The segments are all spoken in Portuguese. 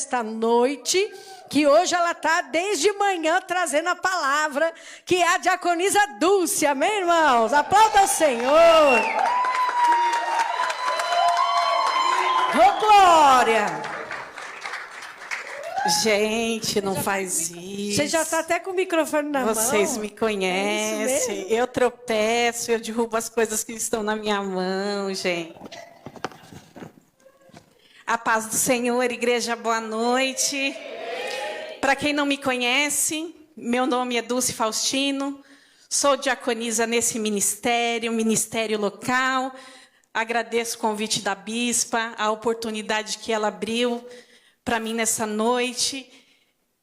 esta noite, que hoje ela está desde manhã trazendo a palavra, que é a diaconisa Dulce, amém, irmãos? Aplauda o Senhor. Ô, glória! Gente, não faz isso. Você já está até com o microfone na mão. Vocês me conhecem. Eu tropeço, eu derrubo as coisas que estão na minha mão, gente. A paz do Senhor, igreja, boa noite. Para quem não me conhece, meu nome é Dulce Faustino, sou diaconisa nesse ministério local. Agradeço o convite da bispa, a oportunidade que ela abriu para mim nessa noite.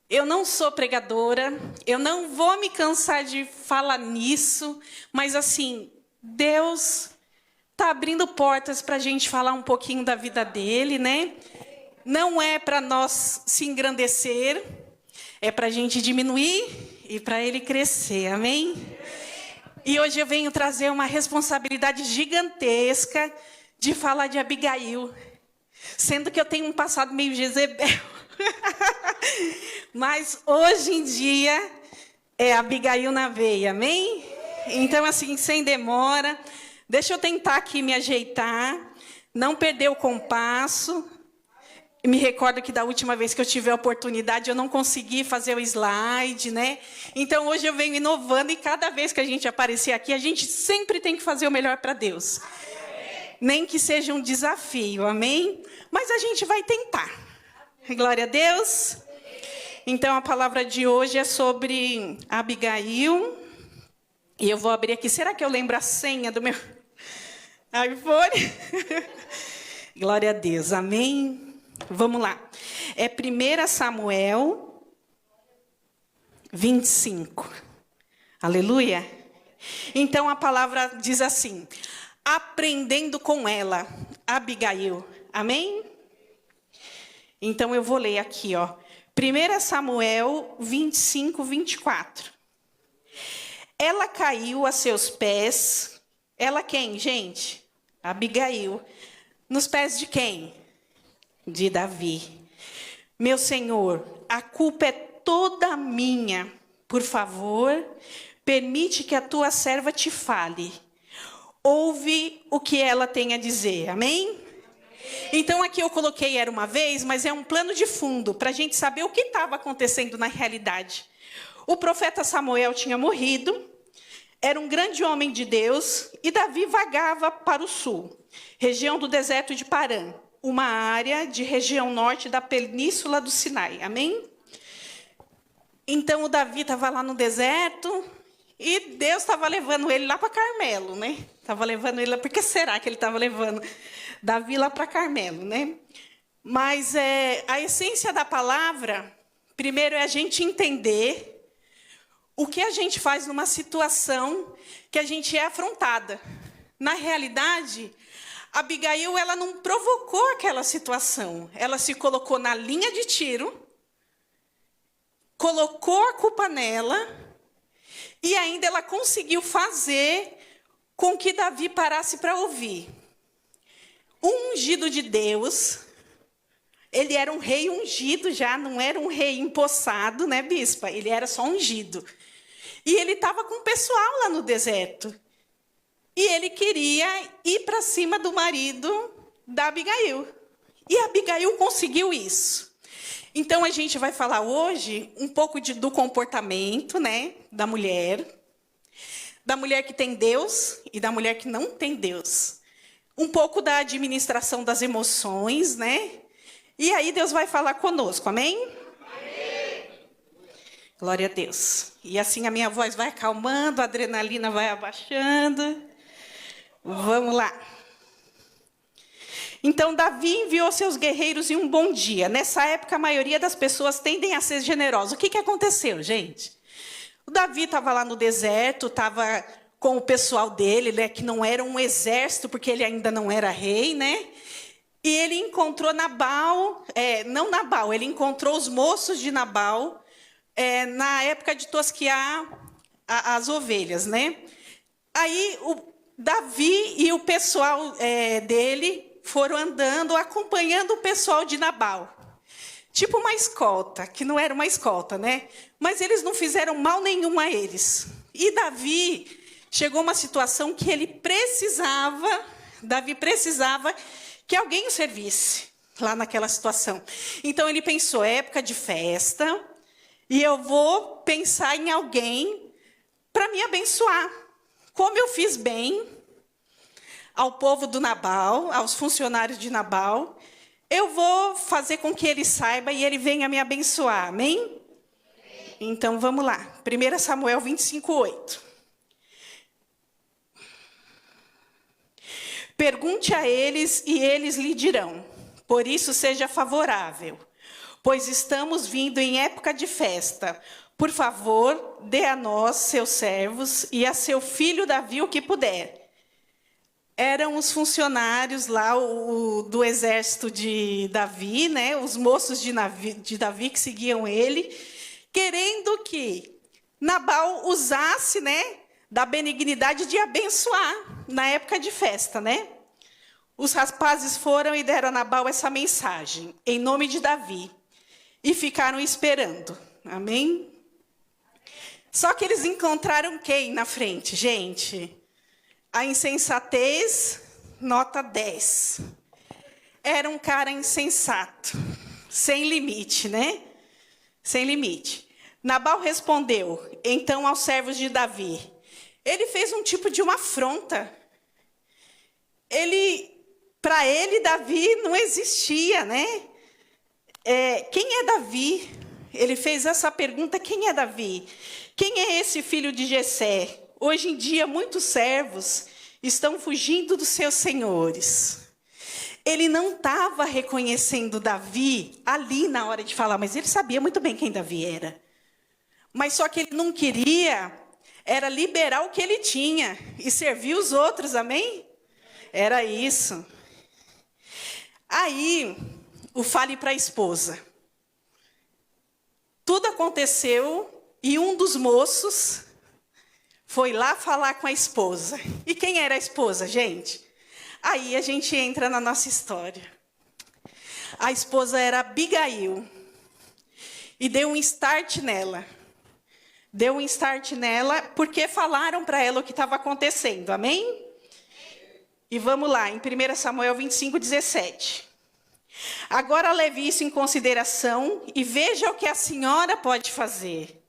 Eu não sou pregadora, eu não vou me cansar de falar nisso, mas assim, Deus está abrindo portas para a gente falar um pouquinho da vida dele, né? Não é para nós se engrandecer, é para a gente diminuir e para ele crescer, amém? E hoje eu venho trazer uma responsabilidade gigantesca de falar de Abigail, sendo que eu tenho um passado meio Jezebel. Mas hoje em dia é Abigail na veia, amém? Então, assim, sem demora, deixa eu tentar aqui me ajeitar, não perder o compasso. Me recordo que da última vez que eu tive a oportunidade, eu não consegui fazer o slide, né? Então, hoje eu venho inovando e cada vez que a gente aparecer aqui, a gente sempre tem que fazer o melhor para Deus. Nem que seja um desafio, amém? Mas a gente vai tentar. Glória a Deus. Então, a palavra de hoje é sobre Abigail. E eu vou abrir aqui. Será que eu lembro a senha do meu iPhone? Glória a Deus, amém? Vamos lá. É 1 Samuel 25. Aleluia. Então, a palavra diz assim: aprendendo com ela, Abigail. Amém? Então, eu vou ler aqui, ó. 1 Samuel 25, 24. Ela caiu a seus pés. Ela quem, gente? Abigail. Nos pés de quem? De Davi. Meu Senhor, a culpa é toda minha. Por favor, permite que a tua serva te fale. Ouve o que ela tem a dizer. Amém? Então, aqui eu coloquei era uma vez, mas é um plano de fundo, para a gente saber o que estava acontecendo na realidade. O profeta Samuel tinha morrido, era um grande homem de Deus, e Davi vagava para o sul, região do deserto de Parã, uma área de região norte da península do Sinai. Amém? Então, o Davi estava lá no deserto, e Deus estava levando ele lá para Carmelo, né? Estava levando ele lá. Por que será que ele estava levando Davi lá para Carmelo, né? Mas a essência da palavra, primeiro é a gente entender o que a gente faz numa situação que a gente é afrontada. Na realidade, Abigail, ela não provocou aquela situação. Ela se colocou na linha de tiro, colocou a culpa nela, e ainda ela conseguiu fazer com que Davi parasse para ouvir. O ungido de Deus, ele era um rei ungido já, não era um rei empossado, né, bispa? Ele era só ungido. E ele estava com o pessoal lá no deserto. E ele queria ir para cima do marido da Abigail. E a Abigail conseguiu isso. Então, a gente vai falar hoje um pouco do comportamento, né, da mulher que tem Deus e da mulher que não tem Deus. Um pouco da administração das emoções, né? E aí Deus vai falar conosco, amém? Amém. Glória a Deus. E assim a minha voz vai acalmando, a adrenalina vai abaixando. Vamos lá. Então, Davi enviou seus guerreiros em um bom dia. Nessa época, a maioria das pessoas tendem a ser generosas. O que aconteceu, gente? O Davi estava lá no deserto, estava com o pessoal dele, né, que não era um exército, porque ele ainda não era rei, né? E ele encontrou Nabal, não Nabal, ele encontrou os moços de Nabal na época de tosquiar as ovelhas, né? Aí o Davi e o pessoal dele foram andando, acompanhando o pessoal de Nabal. tipo uma escolta, que não era uma escolta, né? Mas eles não fizeram mal nenhum a eles. E Davi chegou uma situação que Davi precisava que alguém o servisse lá naquela situação. Então ele pensou, é época de festa, e eu vou pensar em alguém para me abençoar. Como eu fiz bem ao povo do Nabal, aos funcionários de Nabal, eu vou fazer com que ele saiba e ele venha me abençoar. Amém? Então, vamos lá. 1 Samuel 25:8. Pergunte a eles e eles lhe dirão. Por isso, seja favorável, pois estamos vindo em época de festa. Por favor, dê a nós, seus servos, e a seu filho Davi o que puder. Eram os funcionários lá do exército de Davi, né? Os moços de Davi que seguiam ele, querendo que Nabal usasse, né, da benignidade de abençoar na época de festa, né? Os rapazes foram e deram a Nabal essa mensagem, em nome de Davi, e ficaram esperando. Amém? Só que eles encontraram quem na frente, gente? A insensatez, nota 10. Era um cara insensato, sem limite, né? Sem limite. Nabal respondeu, então, aos servos de Davi. Ele fez um tipo de uma afronta. Para ele, Davi não existia, né? Quem é Davi? Ele fez essa pergunta, quem é Davi? Quem é esse filho de Jessé? Hoje em dia, muitos servos estão fugindo dos seus senhores. Ele não estava reconhecendo Davi ali na hora de falar, mas ele sabia muito bem quem Davi era. Mas só que ele não queria, era liberar o que ele tinha e servir os outros, amém? Era isso. Aí, o fale para a esposa. Tudo aconteceu e um dos moços foi lá falar com a esposa. E quem era a esposa, gente? Aí a gente entra na nossa história. A esposa era Abigail. E deu um start nela. Deu um start nela porque falaram para ela o que estava acontecendo. Amém? E vamos lá, em 1 Samuel 25:17. Agora leve isso em consideração e veja o que a senhora pode fazer.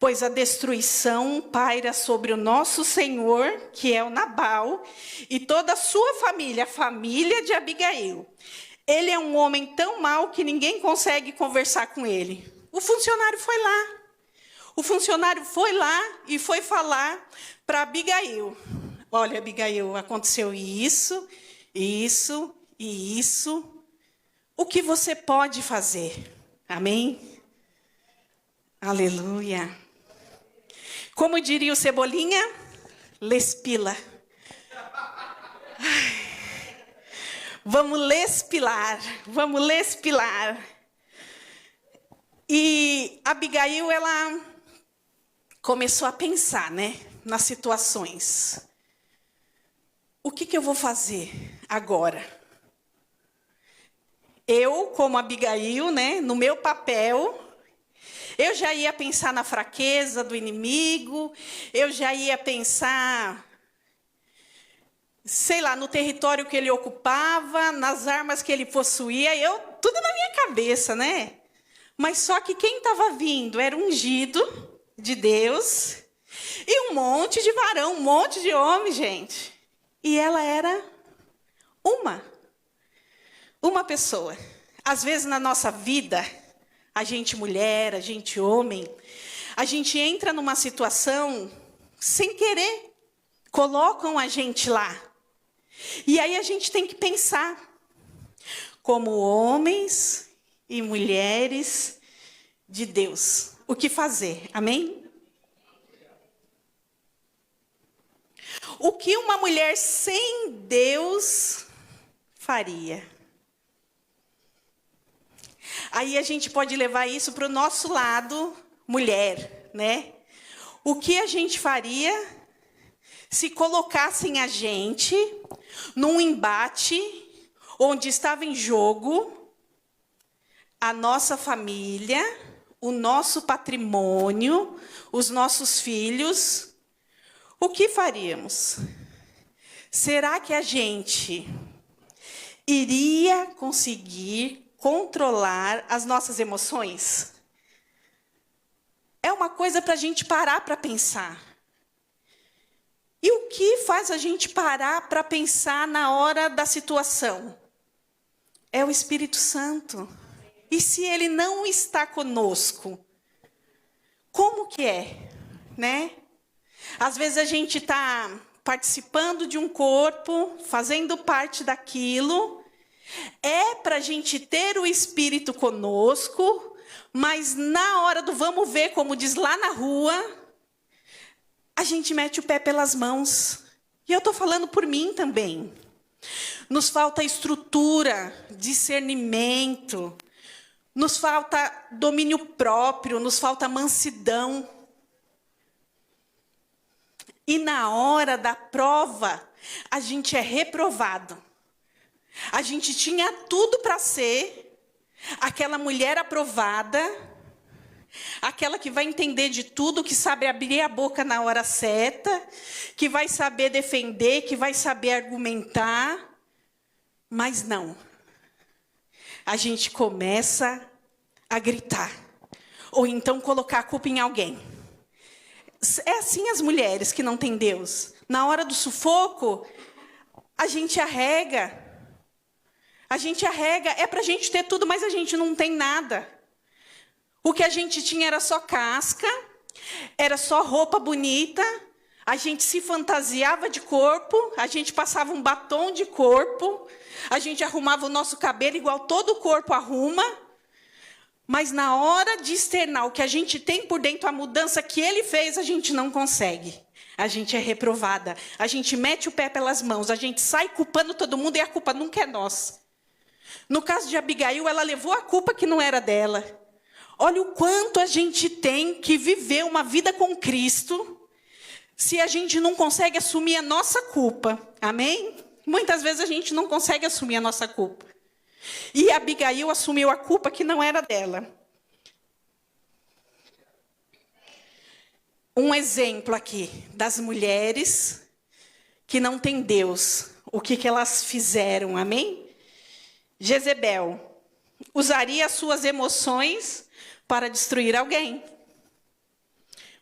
Pois a destruição paira sobre o nosso senhor, que é o Nabal, e toda a sua família, a família de Abigail. Ele é um homem tão mau que ninguém consegue conversar com ele. O funcionário foi lá. O funcionário foi lá e foi falar para Abigail. Olha, Abigail, aconteceu isso, isso e isso. O que você pode fazer? Amém? Aleluia. Como diria o Cebolinha? Lespila. Vamos lespilar, vamos lespilar. E Abigail, ela começou a pensar, né, nas situações. O que eu vou fazer agora? Eu, como Abigail, né, no meu papel, eu já ia pensar na fraqueza do inimigo, eu já ia pensar, sei lá, no território que ele ocupava, nas armas que ele possuía, tudo na minha cabeça, né? Mas só que quem estava vindo era ungido de Deus e um monte de varão, um monte de homem, gente. E ela era uma pessoa. Às vezes na nossa vida, a gente mulher, a gente homem, a gente entra numa situação sem querer, colocam a gente lá. E aí a gente tem que pensar como homens e mulheres de Deus, o que fazer, amém? O que uma mulher sem Deus faria? Aí a gente pode levar isso para o nosso lado, mulher, né? O que a gente faria se colocassem a gente num embate onde estava em jogo a nossa família, o nosso patrimônio, os nossos filhos, o que faríamos? Será que a gente iria conseguir controlar as nossas emoções? É uma coisa para a gente parar para pensar. E o que faz a gente parar para pensar na hora da situação? É o Espírito Santo. E se ele não está conosco, como que é, né? Às vezes a gente está participando de um corpo, fazendo parte daquilo, é para a gente ter o Espírito conosco, mas na hora do vamos ver, como diz lá na rua, a gente mete o pé pelas mãos. E eu estou falando por mim também. Nos falta estrutura, discernimento, nos falta domínio próprio, nos falta mansidão. E na hora da prova, a gente é reprovado. A gente tinha tudo para ser aquela mulher aprovada, aquela que vai entender de tudo, que sabe abrir a boca na hora certa, que vai saber defender, que vai saber argumentar. Mas não. A gente começa a gritar. Ou então colocar a culpa em alguém. É assim as mulheres que não têm Deus. Na hora do sufoco, a gente arrega. A gente arrega. É para a gente ter tudo, mas a gente não tem nada. O que a gente tinha era só casca, era só roupa bonita, a gente se fantasiava de corpo, a gente passava um batom de corpo, a gente arrumava o nosso cabelo igual todo o corpo arruma, mas na hora de externar o que a gente tem por dentro, a mudança que ele fez, a gente não consegue. A gente é reprovada, a gente mete o pé pelas mãos, a gente sai culpando todo mundo e a culpa nunca é nossa. No caso de Abigail, ela levou a culpa que não era dela. Olha o quanto a gente tem que viver uma vida com Cristo se a gente não consegue assumir a nossa culpa. Amém? Muitas vezes a gente não consegue assumir a nossa culpa. E Abigail assumiu a culpa que não era dela. Um exemplo aqui das mulheres que não têm Deus. O que elas fizeram, amém? Jezebel usaria as suas emoções para destruir alguém.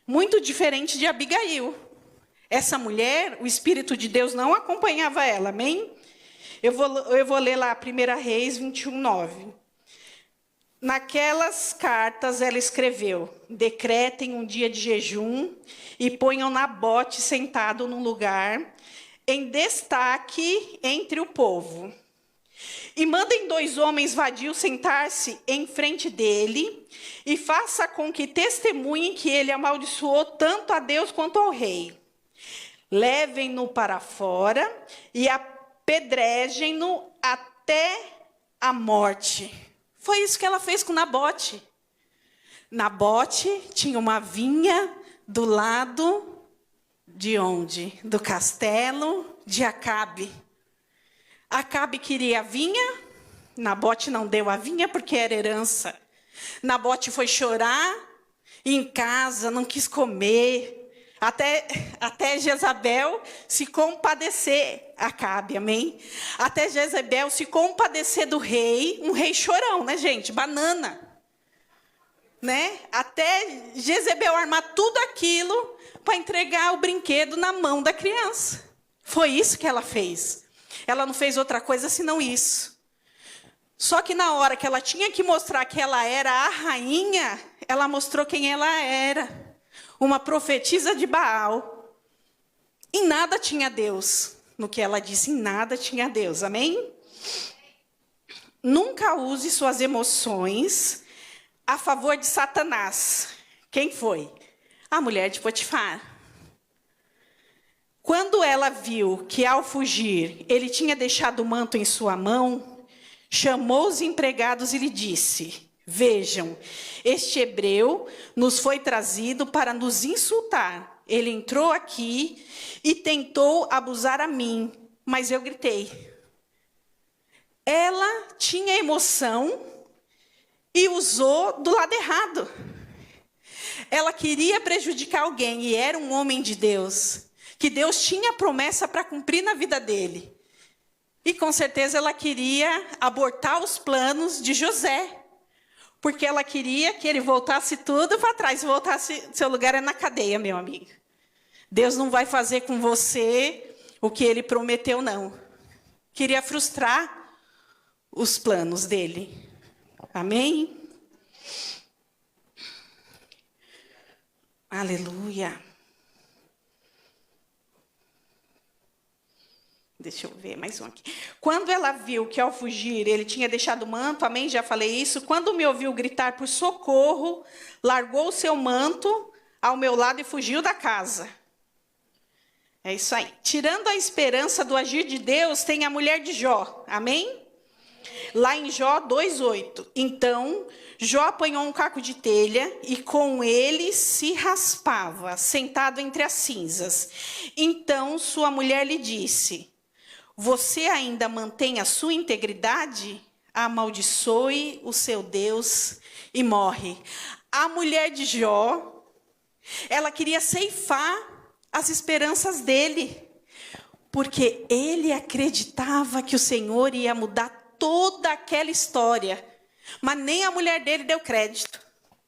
Muito diferente de Abigail. Essa mulher, o Espírito de Deus não acompanhava ela, amém? Eu vou ler lá 1 Reis 21:9. Naquelas cartas ela escreveu: decretem um dia de jejum e ponham Nabote sentado num lugar em destaque entre o povo. E mandem 2 homens vadios sentar-se em frente dele, e faça com que testemunhem que ele amaldiçoou tanto a Deus quanto ao rei. Levem-no para fora e apedrejem-no até a morte. Foi isso que ela fez com Nabote. Nabote tinha uma vinha do lado de onde? Do castelo de Acabe. Acabe queria a vinha, Nabote não deu a vinha porque era herança. Nabote foi chorar em casa, não quis comer, até Jezabel se compadecer, Acabe, amém? Até Jezabel se compadecer do rei, um rei chorão, né, gente? Banana. Né? Até Jezabel armar tudo aquilo para entregar o brinquedo na mão da criança. Foi isso que ela fez. Ela não fez outra coisa senão isso. Só que na hora que ela tinha que mostrar que ela era a rainha, ela mostrou quem ela era. Uma profetisa de Baal. Em nada tinha Deus. No que ela disse, em nada tinha Deus. Amém? Nunca use suas emoções a favor de Satanás. Quem foi? A mulher de Potifar. Quando ela viu que, ao fugir, ele tinha deixado o manto em sua mão, chamou os empregados e lhe disse: vejam, este hebreu nos foi trazido para nos insultar. Ele entrou aqui e tentou abusar a mim, mas eu gritei. Ela tinha emoção e usou do lado errado. Ela queria prejudicar alguém e era um homem de Deus, que Deus tinha promessa para cumprir na vida dele. E com certeza ela queria abortar os planos de José, porque ela queria que ele voltasse tudo para trás, voltasse, seu lugar é na cadeia, meu amigo. Deus não vai fazer com você o que ele prometeu, não. Queria frustrar os planos dele. Amém? Aleluia. Deixa eu ver mais um aqui. Quando ela viu que ao fugir ele tinha deixado o manto, amém? Já falei isso. Quando me ouviu gritar por socorro, largou o seu manto ao meu lado e fugiu da casa. É isso aí. Tirando a esperança do agir de Deus, tem a mulher de Jó, amém? Lá em Jó 2:8. Então, Jó apanhou um caco de telha e com ele se raspava, sentado entre as cinzas. Então, sua mulher lhe disse: você ainda mantém a sua integridade? Amaldiçoe o seu Deus e morre. A mulher de Jó, ela queria ceifar as esperanças dele, porque ele acreditava que o Senhor ia mudar toda aquela história. Mas nem a mulher dele deu crédito,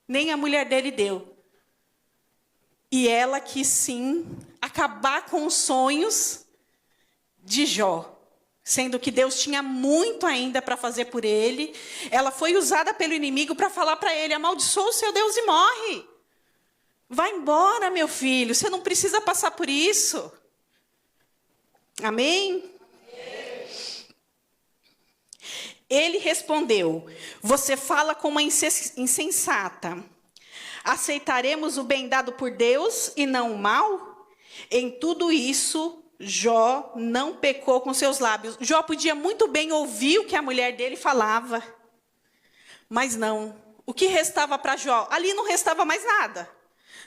nem a mulher dele deu. E ela quis sim acabar com os sonhos de Jó, sendo que Deus tinha muito ainda para fazer por ele. Ela foi usada pelo inimigo para falar para ele: amaldiçoa o seu Deus e morre. Vai embora, meu filho, você não precisa passar por isso. Amém? Ele respondeu: você fala como uma insensata. Aceitaremos o bem dado por Deus e não o mal? Em tudo isso, Jó não pecou com seus lábios. Jó podia muito bem ouvir o que a mulher dele falava, mas não. O que restava para Jó? Ali não restava mais nada.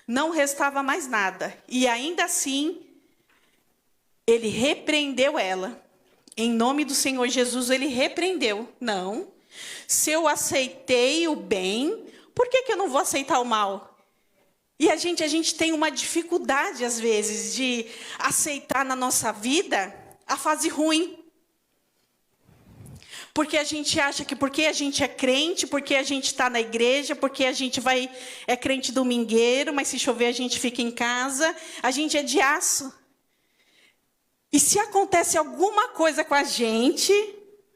Não restava mais nada. E ainda assim, ele repreendeu ela. Em nome do Senhor Jesus, ele repreendeu. Não. Se eu aceitei o bem, por que eu não vou aceitar o mal? E a gente tem uma dificuldade, às vezes, de aceitar na nossa vida a fase ruim. Porque a gente acha que porque a gente é crente, porque a gente está na igreja, porque a gente é crente domingueiro, mas se chover a gente fica em casa, a gente é de aço. E se acontece alguma coisa com a gente,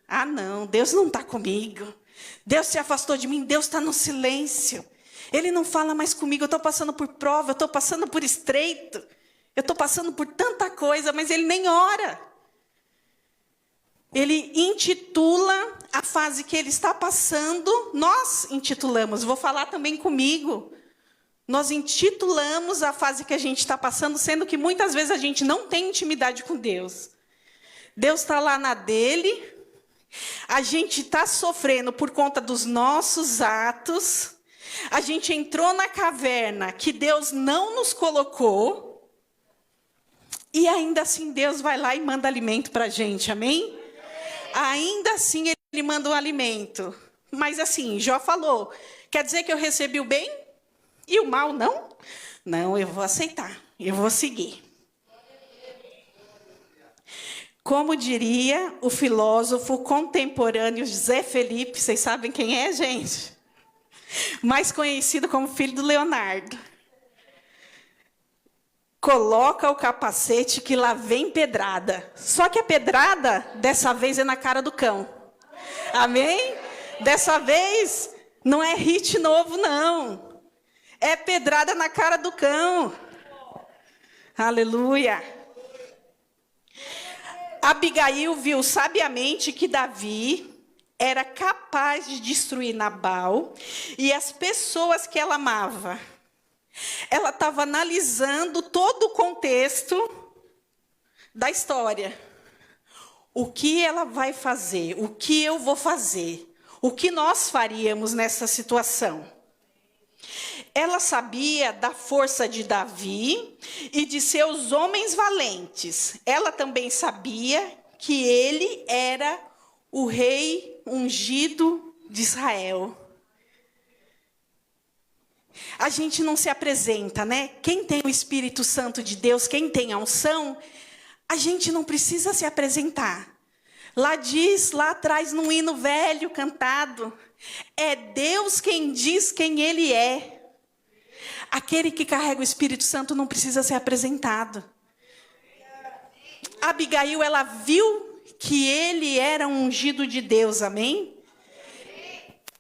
ah não, Deus não está comigo. Deus se afastou de mim, Deus está no silêncio. Ele não fala mais comigo, eu estou passando por prova, eu estou passando por estreito, eu estou passando por tanta coisa, mas ele nem ora. Ele intitula a fase que ele está passando, nós intitulamos, vou falar também comigo. Nós intitulamos a fase que a gente está passando, sendo que muitas vezes a gente não tem intimidade com Deus. Deus está lá na dele, a gente está sofrendo por conta dos nossos atos. A gente entrou na caverna que Deus não nos colocou. E ainda assim Deus vai lá e manda alimento para a gente, amém? Ainda assim ele manda o alimento. Mas assim, Jó falou, quer dizer que eu recebi o bem e o mal não? Não, eu vou aceitar, eu vou seguir. Como diria o filósofo contemporâneo Zé Felipe, vocês sabem quem é, gente? Mais conhecido como filho do Leonardo. Coloca o capacete que lá vem pedrada. Só que a pedrada, dessa vez, é na cara do cão. Amém? Dessa vez, não é hit novo, não. É pedrada na cara do cão. Aleluia. Abigail viu sabiamente que Davi era capaz de destruir Nabal e as pessoas que ela amava. Ela estava analisando todo o contexto da história. O que ela vai fazer? O que eu vou fazer? O que nós faríamos nessa situação? Ela sabia da força de Davi e de seus homens valentes. Ela também sabia que ele era o rei ungido de Israel. a gente não se apresenta, né? Quem tem o Espírito Santo de Deus, quem tem a unção, a gente não precisa se apresentar. Lá atrás, num hino velho cantado, é Deus quem diz quem Ele é. Aquele que carrega o Espírito Santo não precisa ser apresentado. Abigail, ela viu que ele era um ungido de Deus, amém?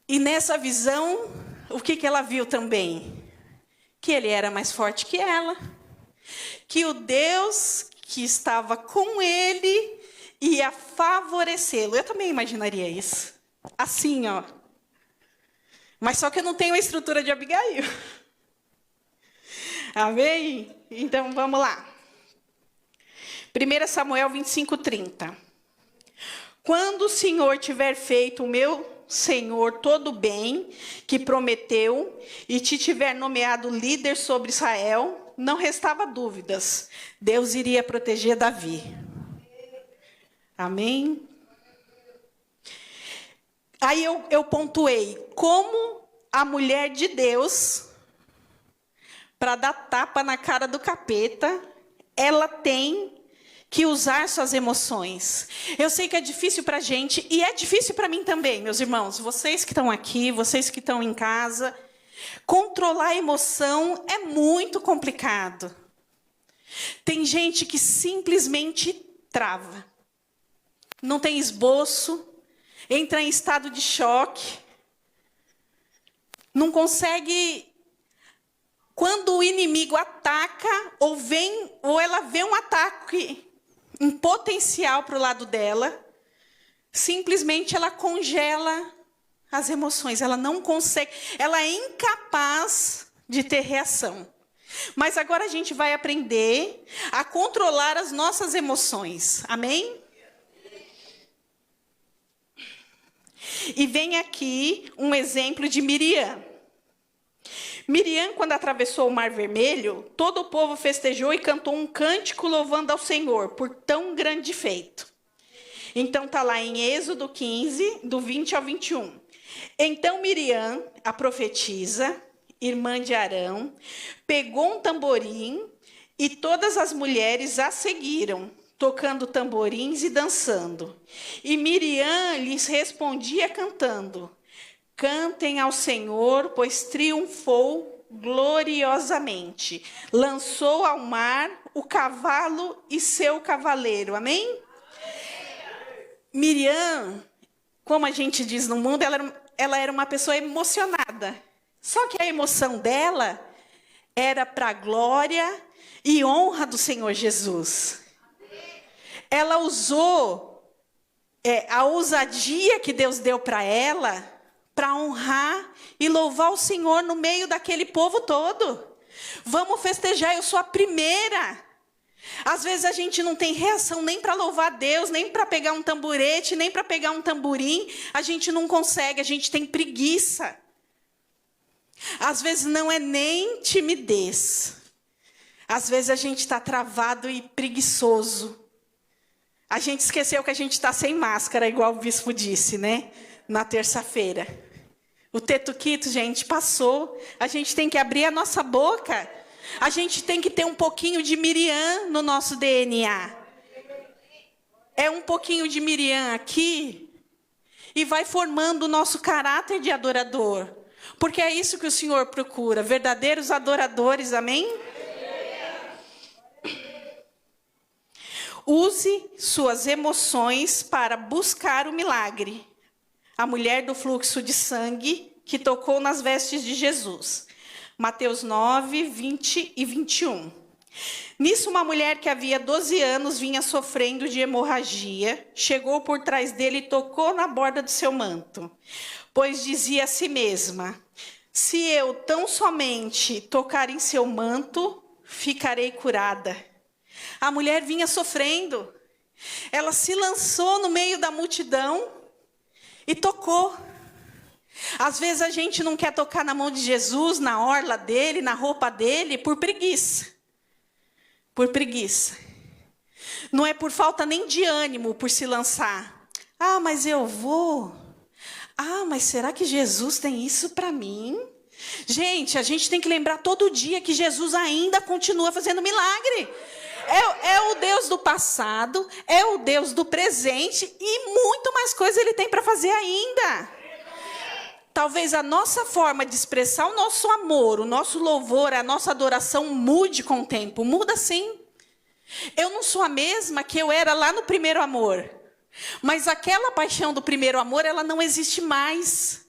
E nessa visão, o que ela viu também? Que ele era mais forte que ela. Que o Deus que estava com ele ia favorecê-lo. Eu também imaginaria isso. Assim, ó. Mas só que eu não tenho a estrutura de Abigail. Amém? Então, vamos lá. 1 Samuel 25:30. Quando o Senhor tiver feito o meu Senhor todo o bem que prometeu e te tiver nomeado líder sobre Israel, não restava dúvidas. Deus iria proteger Davi. Amém? Aí eu pontuei como a mulher de Deus, para dar tapa na cara do capeta, ela tem que usar suas emoções. Eu sei que é difícil para a gente, e é difícil para mim também, meus irmãos. Vocês que estão aqui, vocês que estão em casa, controlar a emoção é muito complicado. Tem gente que simplesmente trava. Não tem esboço, entra em estado de choque, não consegue. Quando o inimigo ataca, ou ela vê um ataque em potencial para o lado dela, simplesmente ela congela as emoções, ela não consegue, ela é incapaz de ter reação. Mas agora a gente vai aprender a controlar as nossas emoções, amém? E vem aqui um exemplo de Miriam. Miriam, quando atravessou o Mar Vermelho, todo o povo festejou e cantou um cântico louvando ao Senhor por tão grande feito. Então está lá em Êxodo 15, do 20 ao 21. Então Miriam, a profetisa, irmã de Arão, pegou um tamborim e todas as mulheres a seguiram, tocando tamborins e dançando. E Miriam lhes respondia cantando: cantem ao Senhor, pois triunfou gloriosamente. Lançou ao mar o cavalo e seu cavaleiro. Amém? Miriam, como a gente diz no mundo, ela era uma pessoa emocionada. Só que a emoção dela era para a glória e honra do Senhor Jesus. Ela usou a ousadia que Deus deu para ela para honrar e louvar o Senhor no meio daquele povo todo. Vamos festejar, eu sou a primeira. Às vezes a gente não tem reação nem para louvar Deus, nem para pegar um tamborete, nem para pegar um tamborim. A gente não consegue, a gente tem preguiça. Às vezes não é nem timidez. Às vezes a gente está travado e preguiçoso. A gente esqueceu que a gente está sem máscara, igual o bispo disse, né? Na terça-feira. O tetuquito, gente, passou. A gente tem que abrir a nossa boca. A gente tem que ter um pouquinho de Miriam no nosso DNA. É um pouquinho de Miriam aqui e vai formando o nosso caráter de adorador. Porque é isso que o Senhor procura, verdadeiros adoradores, amém? Use suas emoções para buscar o milagre. A mulher do fluxo de sangue que tocou nas vestes de Jesus. Mateus 9, 20 e 21. Nisso, uma mulher que havia 12 anos vinha sofrendo de hemorragia, chegou por trás dele e tocou na borda do seu manto, pois dizia a si mesma: se eu tão somente tocar em seu manto, ficarei curada. A mulher vinha sofrendo, ela se lançou no meio da multidão e tocou. Às vezes a gente não quer tocar na mão de Jesus, na orla dele, na roupa dele, por preguiça. Por preguiça. Não é por falta nem de ânimo por se lançar. Ah, mas eu vou. Ah, mas será que Jesus tem isso para mim? Gente, a gente tem que lembrar todo dia que Jesus ainda continua fazendo milagre. É o Deus do passado, é o Deus do presente e muito mais coisa Ele tem para fazer ainda. Talvez a nossa forma de expressar o nosso amor, o nosso louvor, a nossa adoração mude com o tempo. Muda sim. Eu não sou a mesma que eu era lá no primeiro amor. Mas aquela paixão do primeiro amor, ela não existe mais.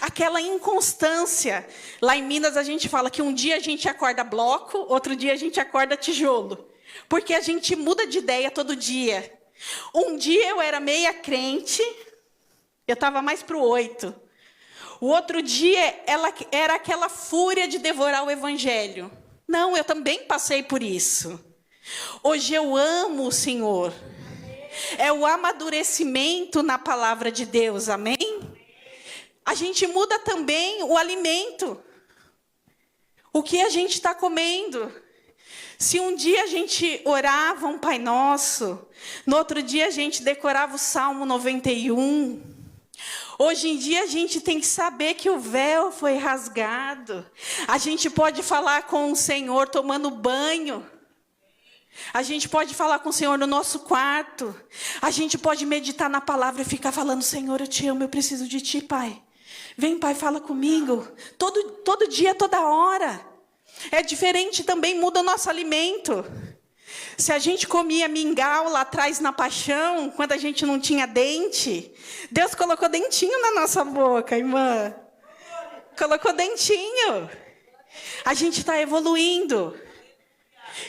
Aquela inconstância. Lá em Minas a gente fala que um dia a gente acorda bloco, outro dia a gente acorda tijolo. Porque a gente muda de ideia todo dia. Um dia eu era meia crente, eu estava mais para o 8. O outro dia ela era aquela fúria de devorar o evangelho. Não, eu também passei por isso. Hoje eu amo o Senhor. É o amadurecimento na palavra de Deus, amém? A gente muda também o alimento. O que a gente está comendo. Se um dia a gente orava um Pai Nosso, no outro dia a gente decorava o Salmo 91. Hoje em dia a gente tem que saber que o véu foi rasgado. A gente pode falar com o Senhor tomando banho. A gente pode falar com o Senhor no nosso quarto. A gente pode meditar na palavra e ficar falando: Senhor, eu te amo, eu preciso de ti, Pai. Vem, Pai, fala comigo. Todo dia, toda hora. É diferente também, muda o nosso alimento. Se a gente comia mingau lá atrás na paixão, quando a gente não tinha dente, Deus colocou dentinho na nossa boca, irmã. Colocou dentinho. A gente está evoluindo.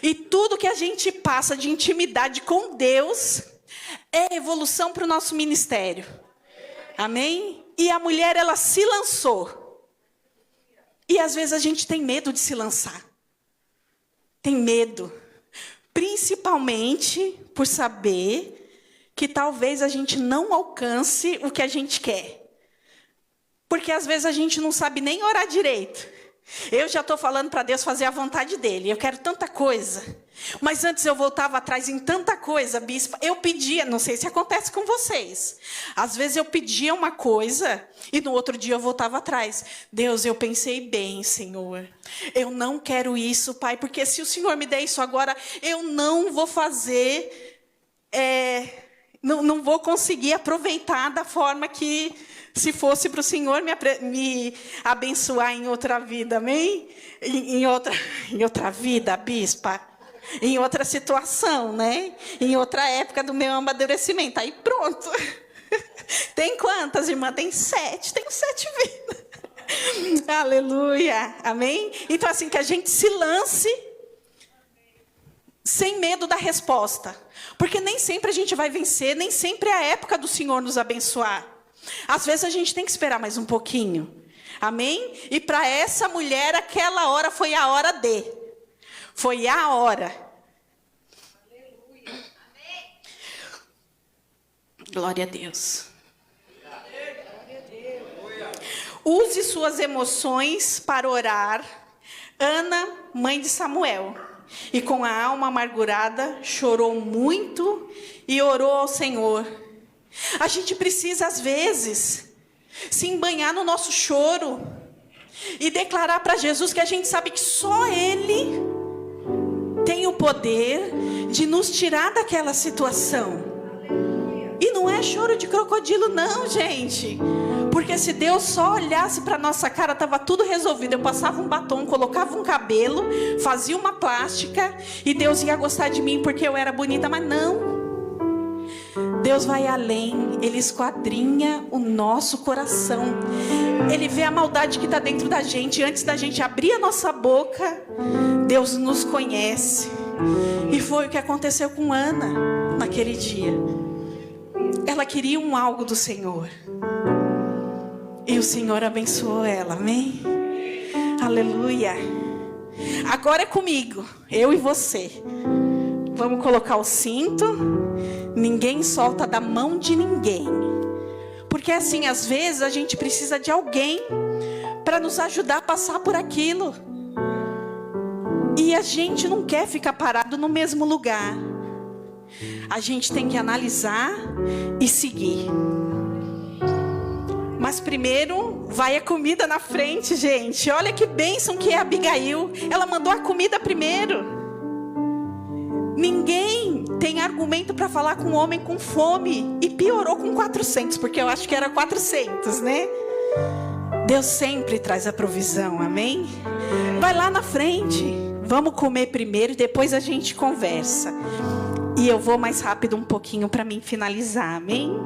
E tudo que a gente passa de intimidade com Deus é evolução para o nosso ministério. Amém? E a mulher, ela se lançou. E às vezes a gente tem medo de se lançar. Tem medo. Principalmente por saber que talvez a gente não alcance o que a gente quer. Porque às vezes a gente não sabe nem orar direito. Eu já estou falando para Deus fazer a vontade dele. Eu quero tanta coisa. Mas antes eu voltava atrás em tanta coisa, bispa. Eu pedia, não sei se acontece com vocês. Às vezes eu pedia uma coisa e no outro dia eu voltava atrás. Deus, eu pensei bem, Senhor. Eu não quero isso, Pai, porque se o Senhor me der isso agora, eu não vou fazer, não vou conseguir aproveitar da forma que... se fosse para o Senhor me abençoar em outra vida, amém? Em outra vida, bispa. Em outra situação, né? Em outra época do meu amadurecimento. Aí pronto. Tem quantas, irmã? Tem 7. Tenho 7 vidas. Aleluia. Amém? Então, assim, que a gente se lance sem medo da resposta. Porque nem sempre a gente vai vencer, nem sempre é a época do Senhor nos abençoar. Às vezes a gente tem que esperar mais um pouquinho. Amém? E para essa mulher, aquela hora foi a hora de. Foi a hora. Aleluia. Amém. Glória a Deus. Use suas emoções para orar. Ana, mãe de Samuel, e com a alma amargurada, chorou muito e orou ao Senhor. A gente precisa, às vezes, se embanhar no nosso choro e declarar para Jesus que a gente sabe que só Ele tem o poder de nos tirar daquela situação. E não é choro de crocodilo, não, gente. Porque se Deus só olhasse para a nossa cara, estava tudo resolvido. Eu passava um batom, colocava um cabelo, fazia uma plástica e Deus ia gostar de mim porque eu era bonita, mas não. Deus vai além, Ele esquadrinha o nosso coração. Ele vê a maldade que está dentro da gente. Antes da gente abrir a nossa boca, Deus nos conhece. E foi o que aconteceu com Ana naquele dia. Ela queria algo do Senhor. E o Senhor abençoou ela, amém? Aleluia. Agora é comigo, eu e você. Vamos colocar o cinto. Ninguém solta da mão de ninguém. Porque assim, às vezes a gente precisa de alguém para nos ajudar a passar por aquilo. E a gente não quer ficar parado no mesmo lugar. A gente tem que analisar e seguir. Mas primeiro vai a comida na frente, gente. Olha que bênção que é a Abigail. Ela mandou a comida primeiro. Ninguém tem argumento para falar com um homem com fome. E piorou com 400, porque eu acho que era 400, né? Deus sempre traz a provisão, amém? Vai lá na frente. Vamos comer primeiro e depois a gente conversa. E eu vou mais rápido um pouquinho para mim finalizar, amém?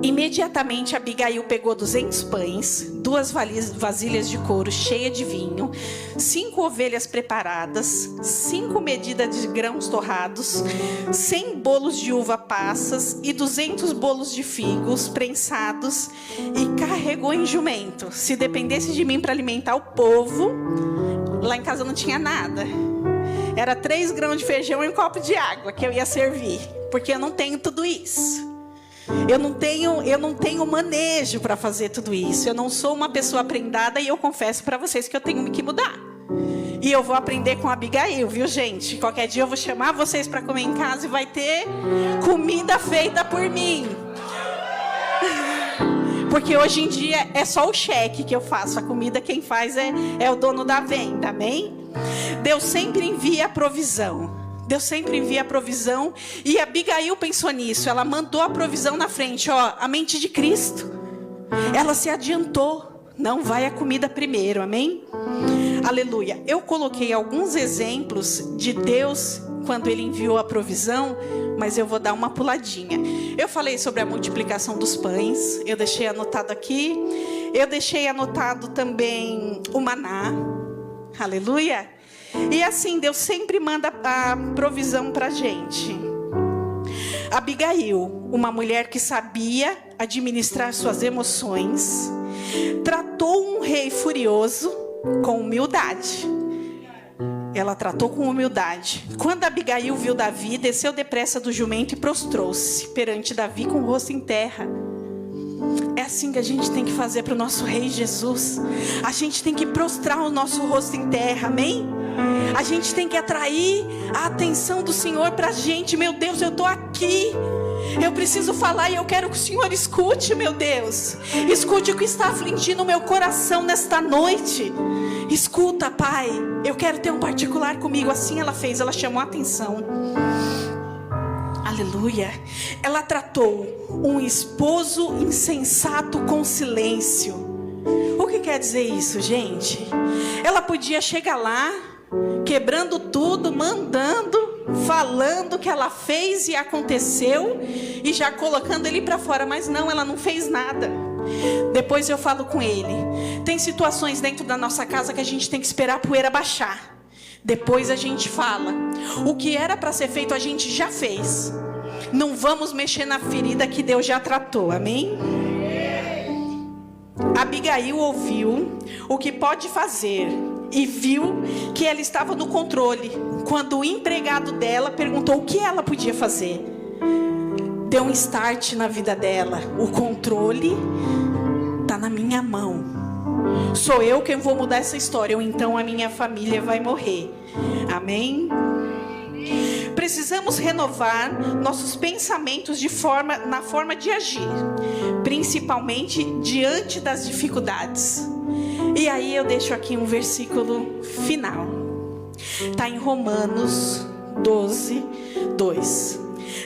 Imediatamente Abigail pegou 200 pães, 2 vasilhas de couro cheias de vinho, 5 ovelhas preparadas, 5 medidas de grãos torrados, 100 bolos de uva passas e 200 bolos de figos prensados, e carregou em jumento. Se dependesse de mim para alimentar o povo, lá em casa não tinha nada. Era 3 grãos de feijão e um copo de água que eu ia servir, porque eu não tenho tudo isso. Eu não tenho manejo para fazer tudo isso. Eu não sou uma pessoa prendada, e eu confesso para vocês que eu tenho que mudar. E eu vou aprender com a Abigail, viu, gente? Qualquer dia eu vou chamar vocês para comer em casa e vai ter comida feita por mim. Porque hoje em dia é só o cheque que eu faço. A comida quem faz é o dono da venda, amém? Deus sempre envia a provisão. Deus sempre envia a provisão. E Abigail pensou nisso. Ela mandou a provisão na frente. Ó, a mente de Cristo. Ela se adiantou. Não, vai a comida primeiro, amém? Aleluia. Eu coloquei alguns exemplos de Deus quando Ele enviou a provisão, mas eu vou dar uma puladinha. Eu falei sobre a multiplicação dos pães. Eu deixei anotado aqui. Eu deixei anotado também o maná. Aleluia. E assim, Deus sempre manda a provisão para a gente. Abigail, uma mulher que sabia administrar suas emoções, tratou um rei furioso com humildade. Ela tratou com humildade. Quando Abigail viu Davi, desceu depressa do jumento e prostrou-se perante Davi com o rosto em terra. É assim que a gente tem que fazer para o nosso rei Jesus. A gente tem que prostrar o nosso rosto em terra, amém? A gente tem que atrair a atenção do Senhor para a gente. Meu Deus, eu estou aqui. Eu preciso falar e eu quero que o Senhor escute, meu Deus. Escute o que está afligindo o meu coração nesta noite. Escuta, Pai. Eu quero ter um particular comigo. Assim ela fez, ela chamou a atenção. Aleluia. Ela tratou um esposo insensato com silêncio. O que quer dizer isso, gente? Ela podia chegar lá, quebrando tudo, mandando, falando que ela fez e aconteceu, e já colocando ele para fora. Mas não, ela não fez nada. Depois eu falo com ele. Tem situações dentro da nossa casa que a gente tem que esperar a poeira baixar. Depois a gente fala. O que era para ser feito a gente já fez. Não vamos mexer na ferida que Deus já tratou, amém? Abigail ouviu o que pode fazer e viu que ela estava no controle. Quando o empregado dela perguntou o que ela podia fazer, deu um start na vida dela. O controle está na minha mão. Sou eu quem vou mudar essa história, ou então a minha família vai morrer. Amém? Precisamos renovar nossos pensamentos na forma de agir, principalmente diante das dificuldades. E aí eu deixo aqui um versículo final. Está em Romanos 12, 2.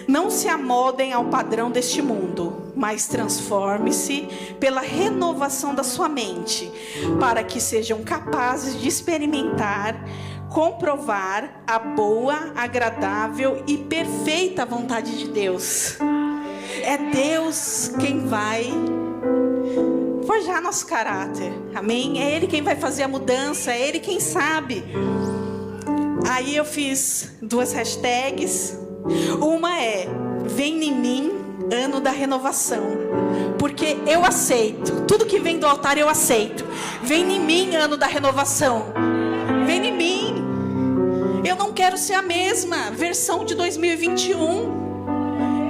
Não se amoldem ao padrão deste mundo, mas transforme-se pela renovação da sua mente, para que sejam capazes de experimentar, comprovar a boa, agradável e perfeita vontade de Deus. É Deus quem vai forjar nosso caráter, amém? É Ele quem vai fazer a mudança, é Ele quem sabe. Aí eu fiz 2 hashtags. Uma é: vem em mim, ano da renovação. Porque eu aceito, tudo que vem do altar eu aceito. Vem em mim, ano da renovação. Vem em mim. Eu não quero ser a mesma versão de 2021.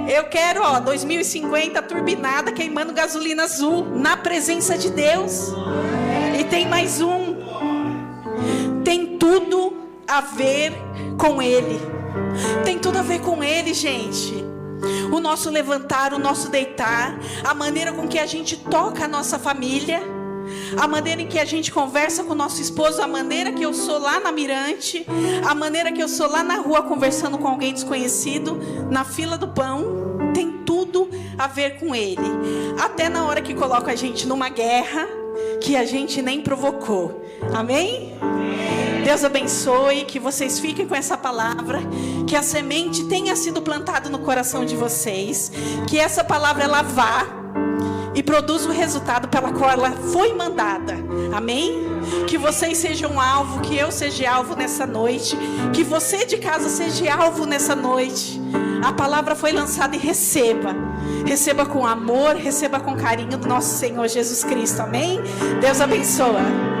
Eu quero, 2050 turbinada, queimando gasolina azul, na presença de Deus. E tem mais um. Tem tudo a ver com Ele. Tem tudo a ver com Ele, gente. o nosso levantar, o nosso deitar, a maneira com que a gente toca a nossa família, a maneira em que a gente conversa com o nosso esposo, a maneira que eu sou lá na Mirante, a maneira que eu sou lá na rua conversando com alguém desconhecido, na fila do pão, tem tudo a ver com Ele. Até na hora que coloca a gente numa guerra que a gente nem provocou. Amém? Deus abençoe, que vocês fiquem com essa palavra, que a semente tenha sido plantada no coração de vocês, que essa palavra ela vá e produza o resultado pela qual ela foi mandada. Amém? Que vocês sejam alvo, que eu seja alvo nessa noite, que você de casa seja alvo nessa noite. A palavra foi lançada e receba. Receba com amor, receba com carinho do nosso Senhor Jesus Cristo. Amém? Deus abençoe.